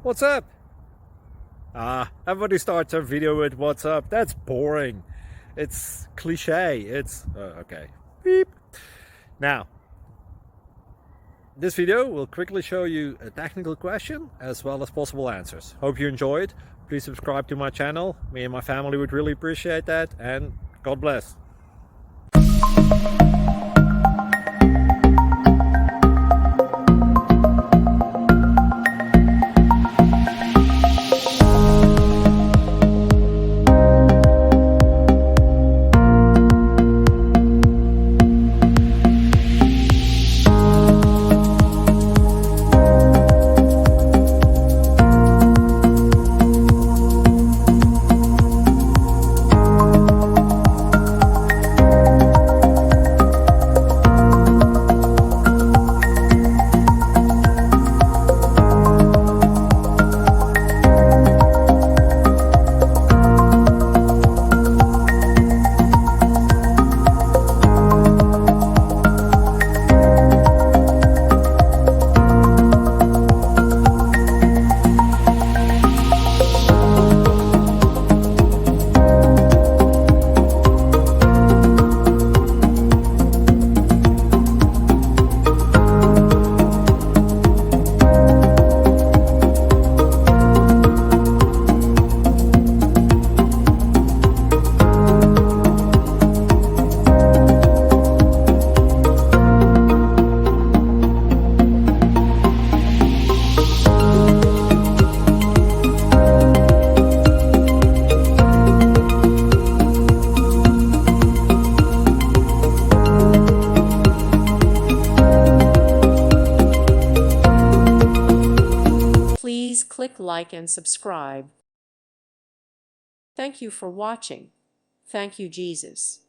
What's up? Everybody starts a video with what's up. That's boring. It's cliche. It's okay. Beep. Now, this video will quickly show you a technical question as well as possible answers. Hope you enjoyed. Please subscribe to my channel. Me and my family would really appreciate that, and God bless. Please click like and subscribe. Thank you for watching. Thank you, Jesus.